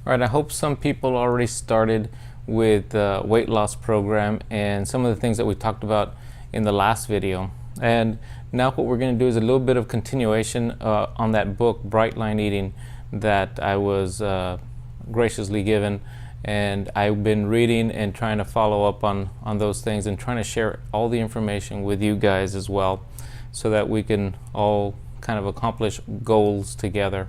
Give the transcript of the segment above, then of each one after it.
All right, I hope some people already started with the weight loss program and some of the things that we talked about in the last video. And now what we're going to do is a little bit of continuation on that book, Bright Line Eating, that I was graciously given. And I've been reading and trying to follow up on those things and trying to share all the information with you guys as well, so that we can all kind of accomplish goals together.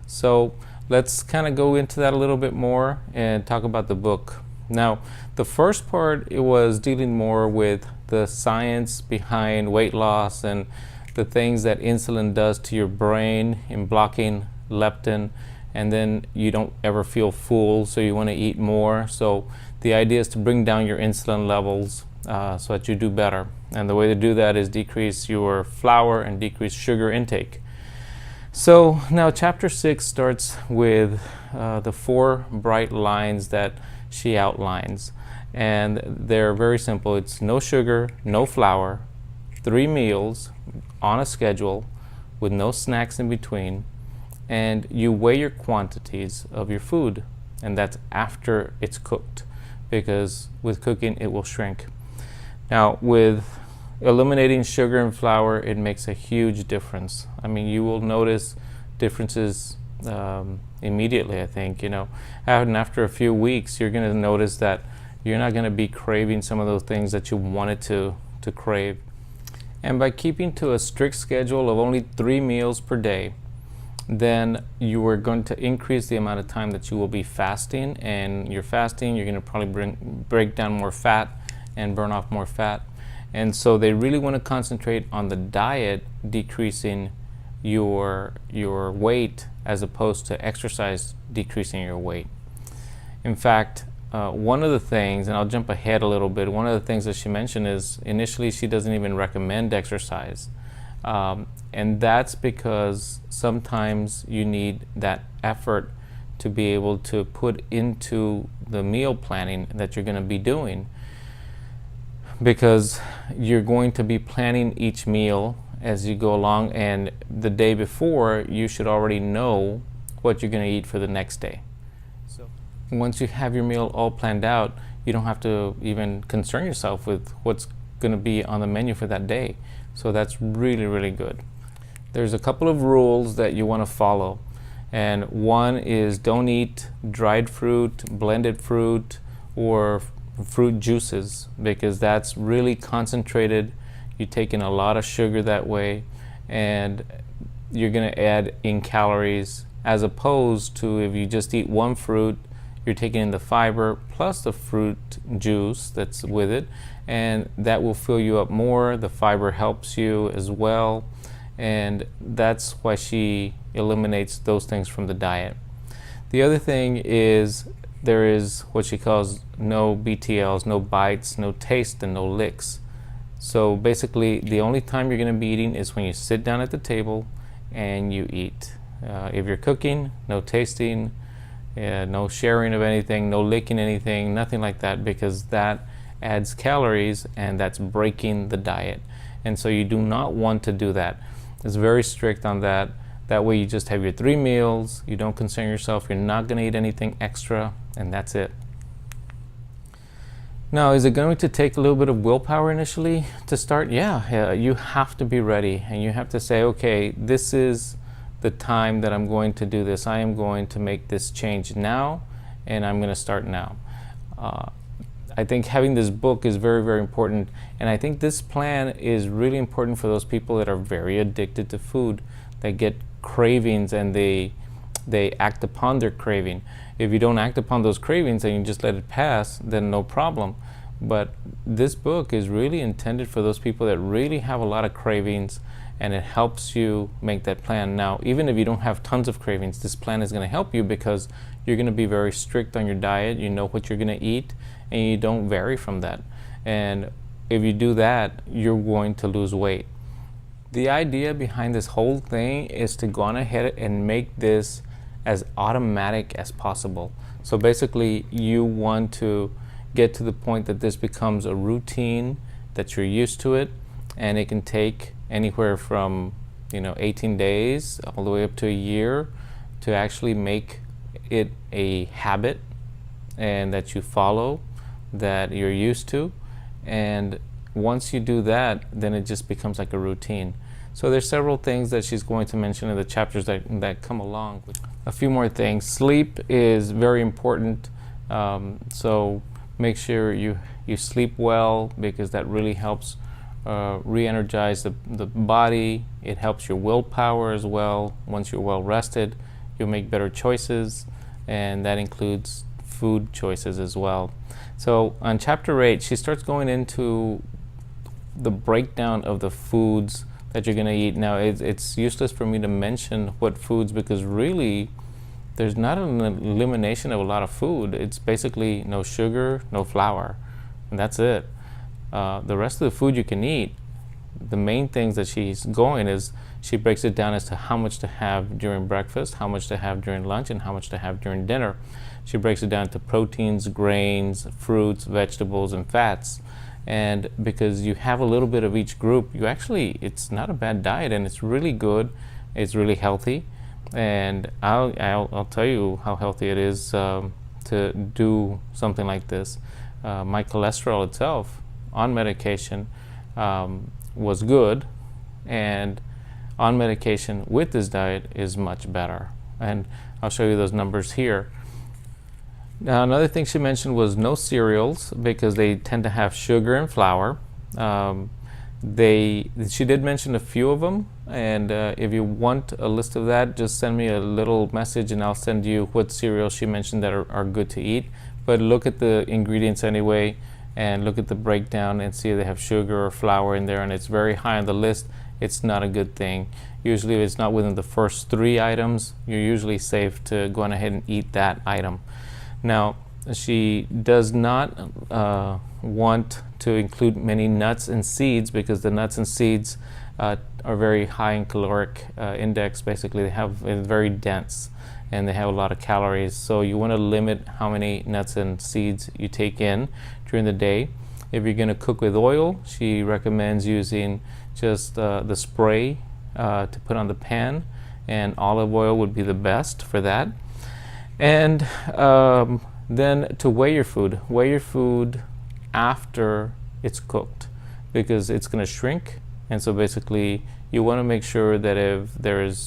So let's kind of go into that a little bit more and talk about the book. Now, the first part, it was dealing more with the science behind weight loss and the things that insulin does to your brain in blocking leptin, and then you don't ever feel full, so you want to eat more. So the idea is to bring down your insulin levels so that you do better. And the way to do that is decrease your flour and decrease sugar intake. So now chapter 6 starts with the 4 bright lines that she outlines, and they're very simple. It's no sugar, no flour, 3 meals on a schedule with no snacks in between, and you weigh your quantities of your food, and that's after it's cooked, because with cooking it will shrink. Now, with eliminating sugar and flour, it makes a huge difference. I mean, you will notice differences immediately, I think. And after a few weeks, you're going to notice that you're not going to be craving some of those things that you wanted to crave. And by keeping to a strict schedule of only 3 meals per day, then you are going to increase the amount of time that you will be fasting. And you're fasting, you're going to probably break down more fat and burn off more fat. And so they really want to concentrate on the diet decreasing your weight, as opposed to exercise decreasing your weight. In fact, one of the things, and I'll jump ahead a little bit, one of the things that she mentioned is initially she doesn't even recommend exercise. And that's because sometimes you need that effort to be able to put into the meal planning that you're going to be doing, because you're going to be planning each meal as you go along, and the day before you should already know what you're going to eat for the next day. So once you have your meal all planned out, you don't have to even concern yourself with what's going to be on the menu for that day. So that's really, really good. There's a couple of rules that you want to follow, and one is don't eat dried fruit, blended fruit, or fruit juices, because that's really concentrated. You're taking a lot of sugar that way, and you're going to add in calories, as opposed to if you just eat one fruit, you're taking in the fiber plus the fruit juice that's with it, and that will fill you up more. The fiber helps you as well, and that's why she eliminates those things from the diet. The other thing is there is what she calls no BTLs, no bites, no taste, and no licks. So basically, the only time you're going to be eating is when you sit down at the table and you eat. If you're cooking, no tasting, no sharing of anything, no licking anything, nothing like that, because that adds calories and that's breaking the diet. And so you do not want to do that. It's very strict on that. That way you just have your 3 meals, you don't concern yourself, you're not going to eat anything extra, and that's it. Now, is it going to take a little bit of willpower initially to start? Yeah, you have to be ready, and you have to say, okay, this is the time that I'm going to do this. I am going to make this change now, and I'm going to start now. I think having this book is very, very important, and I think this plan is really important for those people that are very addicted to food, that get cravings and they act upon their craving. If you don't act upon those cravings and you just let it pass, then no problem. But this book is really intended for those people that really have a lot of cravings, and it helps you make that plan. Now, even if you don't have tons of cravings, this plan is going to help you, because you're going to be very strict on your diet. You know what you're going to eat, and you don't vary from that. And if you do that, you're going to lose weight. The idea behind this whole thing is to go on ahead and make this as automatic as possible. So basically, you want to get to the point that this becomes a routine, that you're used to it, and it can take anywhere from 18 days all the way up to a year to actually make it a habit and that you follow, that you're used to. And once you do that, then it just becomes like a routine. So there's several things that she's going to mention in the chapters that come along. A few more things. Sleep is very important. So make sure you sleep well, because that really helps re-energize the body. It helps your willpower as well. Once you're well rested, you'll make better choices, and that includes food choices as well. So on chapter 8, she starts going into the breakdown of the foods that you're going to eat. Now, it's useless for me to mention what foods, because really there's not an elimination of a lot of food. It's basically no sugar, no flour, and that's it. The rest of the food you can eat, the main things that she's going is she breaks it down as to how much to have during breakfast, how much to have during lunch, and how much to have during dinner. She breaks it down to proteins, grains, fruits, vegetables, and fats. And because you have a little bit of each group, it's not a bad diet, and it's really good. It's really healthy. And I'll tell you how healthy it is to do something like this. My cholesterol itself on medication was good, and on medication with this diet is much better. And I'll show you those numbers here. Now, another thing she mentioned was no cereals, because they tend to have sugar and flour. She did mention a few of them, and if you want a list of that, just send me a little message and I'll send you what cereals she mentioned that are good to eat. But look at the ingredients anyway, and look at the breakdown and see if they have sugar or flour in there, and it's very high on the list. It's not a good thing. Usually if it's not within the first 3 items, you're usually safe to go on ahead and eat that item. Now, she does not want to include many nuts and seeds, because the nuts and seeds are very high in caloric index. Basically, it's very dense, and they have a lot of calories. So you want to limit how many nuts and seeds you take in during the day. If you're going to cook with oil, she recommends using just the spray to put on the pan, and olive oil would be the best for that. And then to weigh your food after it's cooked, because it's going to shrink. And so basically you want to make sure that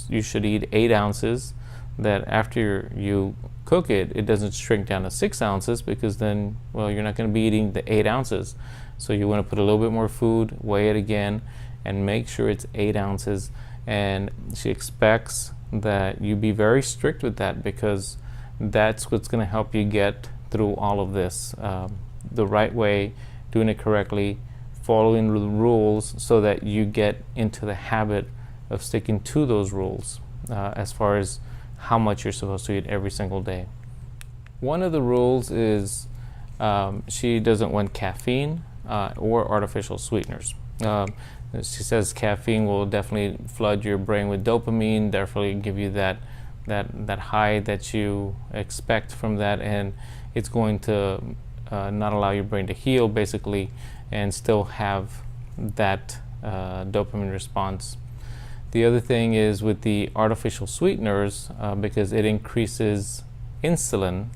you should eat 8 ounces, that after you cook it, it doesn't shrink down to 6 ounces, because then, well, you're not going to be eating the 8 ounces. So you want to put a little bit more food, weigh it again, and make sure it's 8 ounces. And she expects that you be very strict with that, because that's what's going to help you get through all of this the right way, doing it correctly, following the rules, so that you get into the habit of sticking to those rules as far as how much you're supposed to eat every single day. One of the rules is she doesn't want caffeine or artificial sweeteners. She says caffeine will definitely flood your brain with dopamine, definitely give you that high that you expect from that, and it's going to not allow your brain to heal, basically, and still have that dopamine response. The other thing is with the artificial sweeteners, because it increases insulin,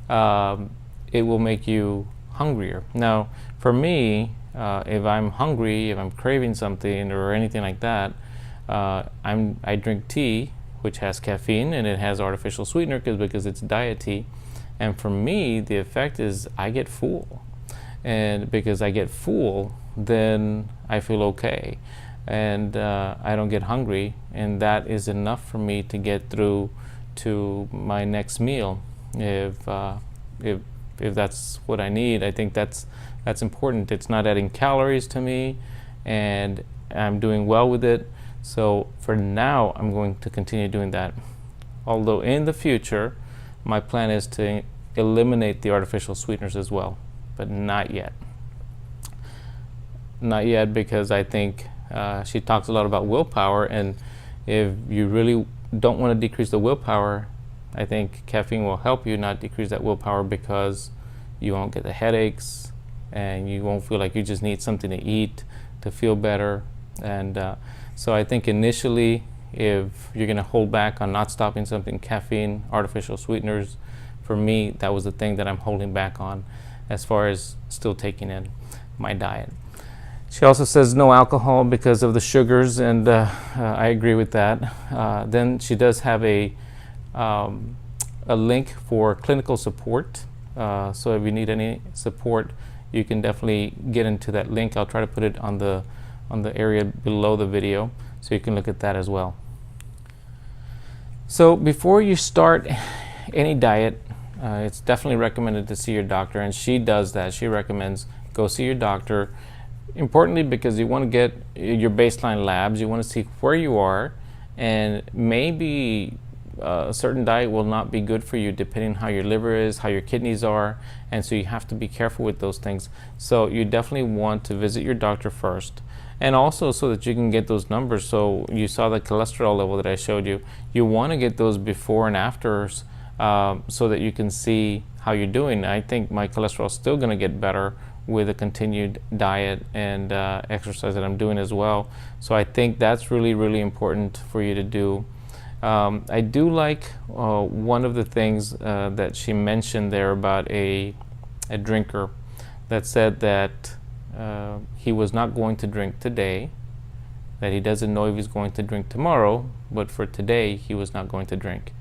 it will make you hungrier. Now, for me, if I'm hungry, if I'm craving something or anything like that, I drink tea, which has caffeine, and it has artificial sweetener because it's diet tea. And for me, the effect is I get full. And because I get full, then I feel okay. And I don't get hungry, and that is enough for me to get through to my next meal. If that's what I need, I think that's important. It's not adding calories to me, and I'm doing well with it. So for now, I'm going to continue doing that. Although in the future, my plan is to eliminate the artificial sweeteners as well, but not yet. Not yet, because I think she talks a lot about willpower, and if you really don't want to decrease the willpower, I think caffeine will help you not decrease that willpower, because you won't get the headaches, and you won't feel like you just need something to eat to feel better. And so I think initially if you're going to hold back on not stopping something, caffeine, artificial sweeteners. For me, that was the thing that I'm holding back on as far as still taking in my diet. She also says no alcohol because of the sugars, and I agree with that. Then she does have a link for clinical support. So if you need any support, you can definitely get into that link. I'll try to put it on the area below the video so you can look at that as well. So before you start any diet, it's definitely recommended to see your doctor, and she does that. She recommends go see your doctor. Importantly, because you want to get your baseline labs, you want to see where you are, and maybe a certain diet will not be good for you depending on how your liver is, how your kidneys are, and so you have to be careful with those things. So you definitely want to visit your doctor first, and also so that you can get those numbers. So you saw the cholesterol level that I showed you. You want to get those before and afters so that you can see how you're doing. I think my cholesterol is still going to get better with a continued diet and exercise that I'm doing as well. So I think that's really, really important for you to do. I do like one of the things that she mentioned there about a drinker that said that he was not going to drink today, that he doesn't know if he's going to drink tomorrow, but for today he was not going to drink.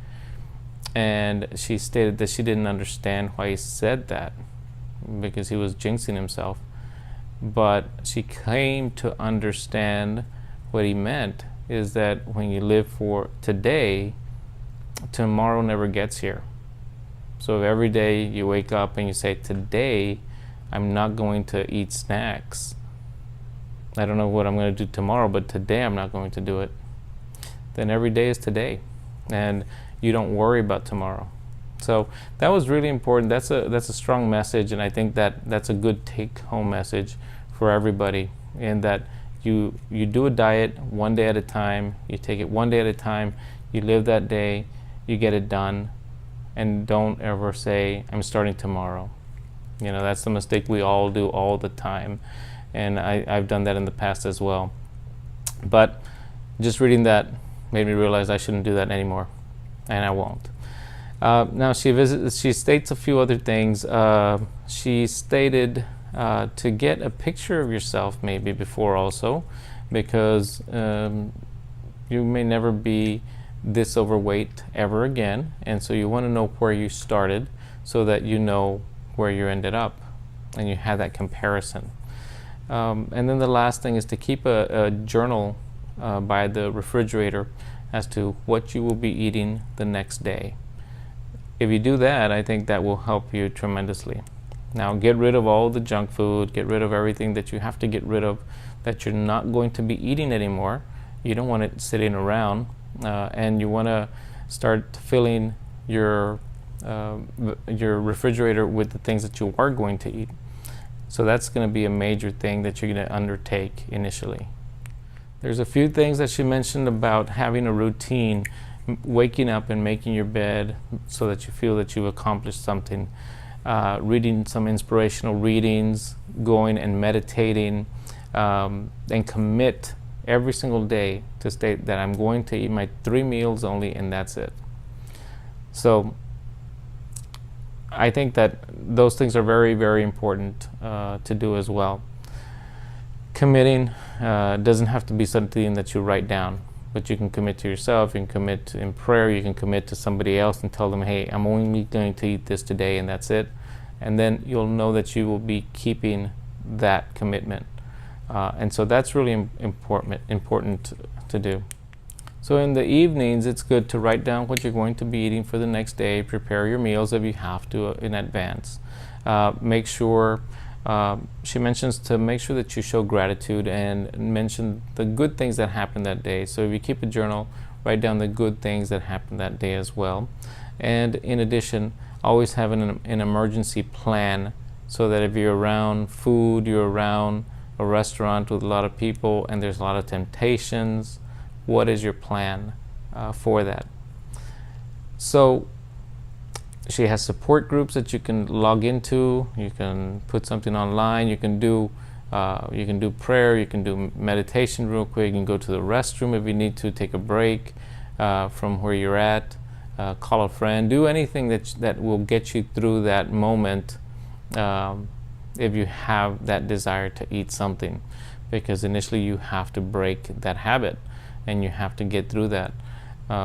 And she stated that she didn't understand why he said that, because he was jinxing himself. But she came to understand what he meant is that when you live for today, tomorrow never gets here. So if every day you wake up and you say, today I'm not going to eat snacks, I don't know what I'm going to do tomorrow, but today I'm not going to do it, then every day is today, and you don't worry about tomorrow. So that was really important. That's a strong message, and I think that that's a good take-home message for everybody, in that you do a diet one day at a time, you take it one day at a time, you live that day, you get it done, and don't ever say, I'm starting tomorrow. You know, that's the mistake we all do all the time, and I've done that in the past as well. But just reading that made me realize I shouldn't do that anymore, and I won't. Now she states a few other things. She stated to get a picture of yourself maybe before also, because you may never be this overweight ever again, and so you want to know where you started so that you know where you ended up and you have that comparison. And then the last thing is to keep a journal by the refrigerator as to what you will be eating the next day. If you do that, I think that will help you tremendously. Now, get rid of all the junk food, get rid of everything that you have to get rid of that you're not going to be eating anymore. You don't want it sitting around, and you want to start filling your refrigerator with the things that you are going to eat. So that's going to be a major thing that you're going to undertake initially. There's a few things that she mentioned about having a routine, waking up and making your bed so that you feel that you've accomplished something, reading some inspirational readings, going and meditating, and commit every single day to state that I'm going to eat my 3 meals only, and that's it. So I think that those things are very, very important to do as well. Committing doesn't have to be something that you write down, but you can commit to yourself, you can commit in prayer, you can commit to somebody else and tell them, hey, I'm only going to eat this today, and that's it. And then you'll know that you will be keeping that commitment. And so that's really important to do. So in the evenings, it's good to write down what you're going to be eating for the next day, prepare your meals if you have to in advance. Make sure, she mentions to make sure that you show gratitude and mention the good things that happened that day. So if you keep a journal, write down the good things that happened that day as well. And in addition, always have an emergency plan, so that if you're around food, you're around a restaurant with a lot of people and there's a lot of temptations, what is your plan for that? So she has support groups that you can log into, you can put something online, you can do You can do prayer, you can do meditation real quick, you can go to the restroom if you need to, take a break from where you're at, call a friend, do anything that will get you through that moment if you have that desire to eat something, because initially you have to break that habit and you have to get through that.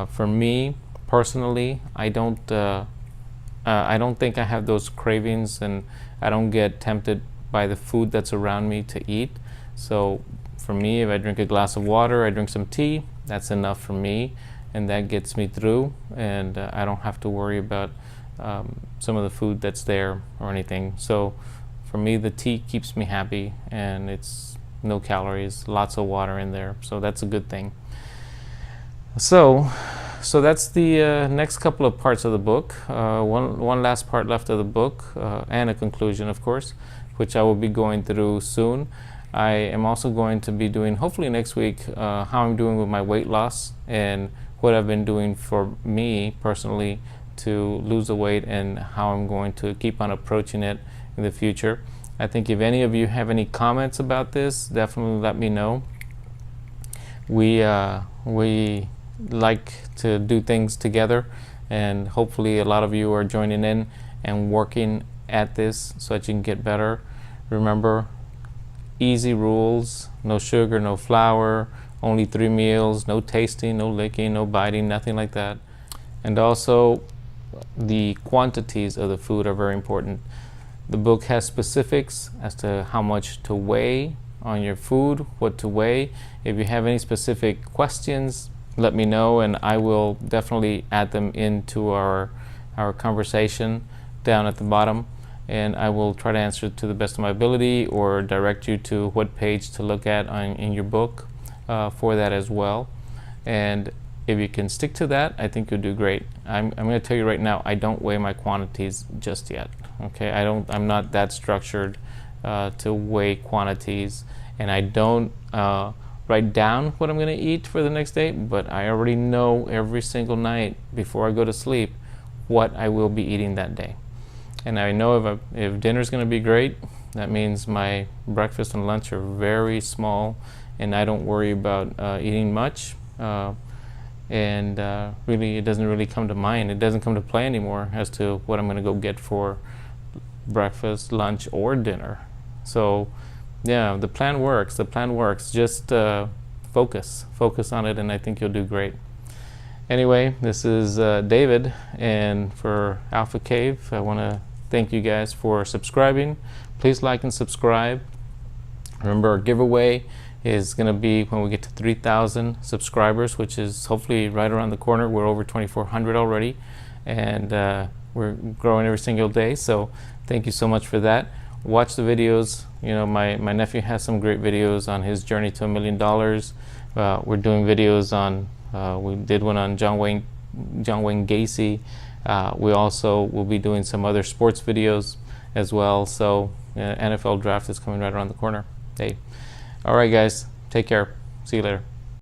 For me personally, I don't think I have those cravings, and I don't get tempted by the food that's around me to eat. So for me, if I drink a glass of water, I drink some tea, that's enough for me, and that gets me through, and I don't have to worry about some of the food that's there or anything. So for me, the tea keeps me happy, and it's no calories, lots of water in there, so that's a good thing. So that's the next couple of parts of the book. One last part left of the book, and a conclusion, of course, which I will be going through soon. I am also going to be doing, hopefully next week, how I'm doing with my weight loss and what I've been doing for me personally to lose the weight, and how I'm going to keep on approaching it in the future. I think if any of you have any comments about this, definitely let me know. We like to do things together, and hopefully a lot of you are joining in and working at this so that you can get better. Remember, easy rules: no sugar, no flour, only 3 meals, no tasting, no licking, no biting, nothing like that. And also, the quantities of the food are very important. The book has specifics as to how much to weigh on your food, what to weigh. If you have any specific questions, let me know, and I will definitely add them into our conversation down at the bottom, and I will try to answer it to the best of my ability, or direct you to what page to look at in your book for that as well. And if you can stick to that, I think you'll do great. I'm going to tell you right now, I don't weigh my quantities just yet. Okay, I'm not that structured to weigh quantities, and I don't write down what I'm going to eat for the next day, but I already know every single night before I go to sleep what I will be eating that day. And I know if dinner's going to be great, that means my breakfast and lunch are very small, and I don't worry about eating much. Really, it doesn't really come to mind. It doesn't come to play anymore as to what I'm going to go get for breakfast, lunch, or dinner. So yeah, the plan works. The plan works. Just focus on it, and I think you'll do great. Anyway, this is David, and for Alpha Cave, I want to thank you guys for subscribing. Please like and subscribe. Remember, our giveaway is going to be when we get to 3,000 subscribers, which is hopefully right around the corner. We're over 2,400 already, and we're growing every single day. So thank you so much for that. Watch the videos. You know, my nephew has some great videos on his journey to $1 million. We're doing videos on, we did one on John Wayne Gacy. We also will be doing some other sports videos as well. So NFL draft is coming right around the corner. Hey, all right, guys, take care. See you later.